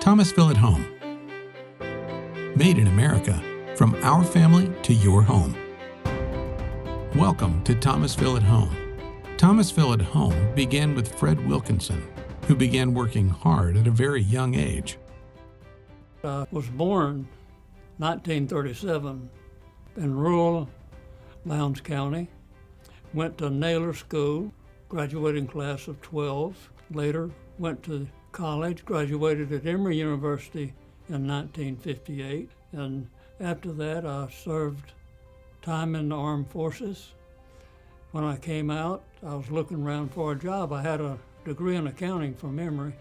Thomasville at Home. Made in America, from our family to your home. Welcome to Thomasville at Home. Thomasville at Home began with Fred Wilkinson, who began working hard at a very young age. I was born 1937 in rural Lowndes County. Went to Naylor School, graduating class of 12. Later went to college, graduated at Emory University in 1958. And after that, I served time in the armed forces. When I came out, I was looking around for a job. I had a degree in accounting from Emory.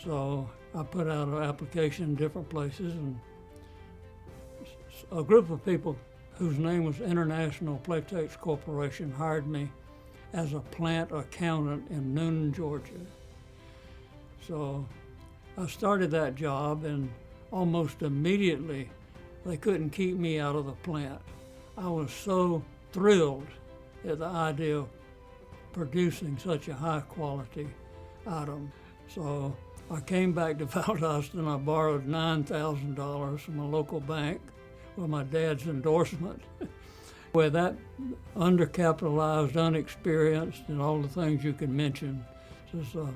So I put out an application in different places, and a group of people whose name was International Playtex Corporation hired me as a plant accountant in Noonan, Georgia. So I started that job, and almost immediately they couldn't keep me out of the plant. I was so thrilled at the idea of producing such a high quality item. So I came back to Valdosta and I borrowed $9,000 from a local bank with my dad's endorsement. With that undercapitalized, unexperienced, and all the things you can mention,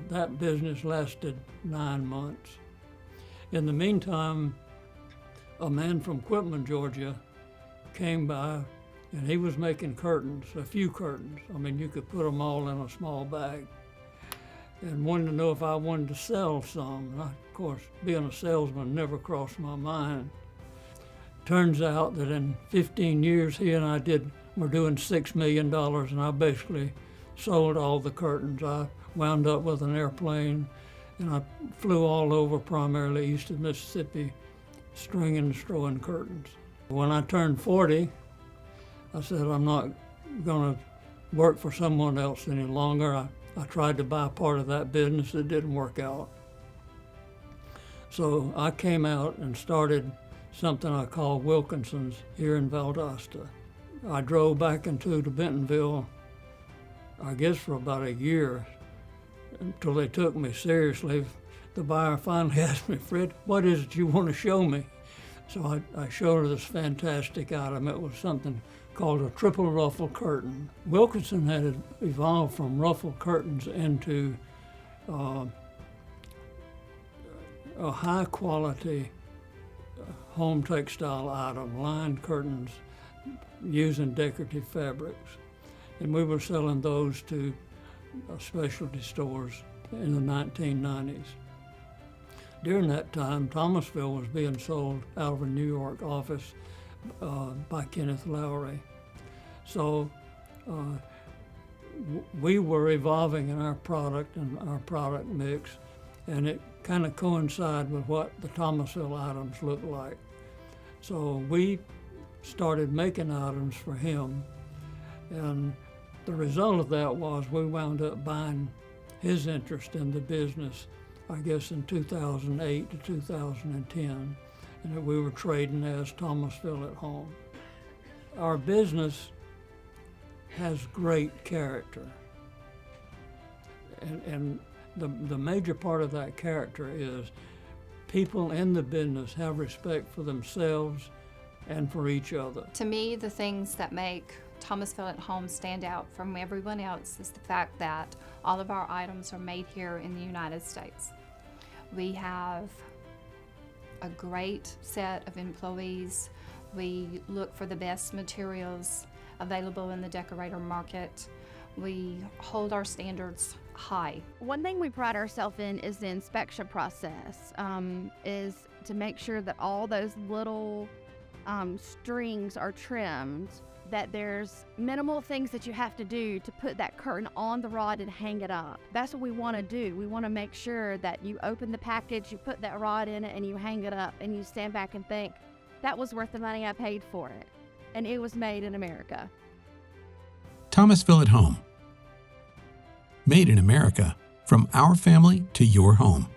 that business lasted 9 months. In the meantime, a man from Quitman, Georgia, came by, and he was making curtains, a few curtains. I mean, you could put them all in a small bag, and wanted to know if I wanted to sell some. And of course, being a salesman never crossed my mind. Turns out that in 15 years, he and I were doing $6 million, and I basically sold all the curtains. I wound up with an airplane, and I flew all over, primarily east of Mississippi, stringing and throwing curtains. When I turned 40, I said, I'm not going to work for someone else any longer. I tried to buy part of that business. It didn't work out. So I came out and started something I call Wilkinson's here in Valdosta. I drove back into Bentonville, I guess for about a year, until they took me seriously. The buyer finally asked me, Fred, what is it you want to show me? So I showed her this fantastic item. It was something called a triple ruffle curtain. Wilkinson had evolved from ruffle curtains into a high quality home textile item, lined curtains using decorative fabrics. And we were selling those to specialty stores in the 1990s. During that time, Thomasville was being sold out of a New York office by Kenneth Lowry. So we were evolving in our product and our product mix, and it kind of coincided with what the Thomasville items looked like. So we started making items for him, and the result of that was we wound up buying his interest in the business, I guess in 2008 to 2010, and that we were trading as Thomasville at Home. Our business has great character, and the major part of that character is people in the business have respect for themselves and for each other. To me, the things that make Thomasville at Home stand out from everyone else is the fact that all of our items are made here in the United States. We have a great set of employees. We look for the best materials available in the decorator market. We hold our standards high. One thing we pride ourselves in is the inspection process, is to make sure that all those little strings are trimmed, that there's minimal things that you have to do to put that curtain on the rod and hang it up. That's what we want to do. We want to make sure that you open the package, you put that rod in it, and you hang it up, and you stand back and think, that was worth the money I paid for it. And it was made in America. Thomasville at Home. Made in America, from our family to your home.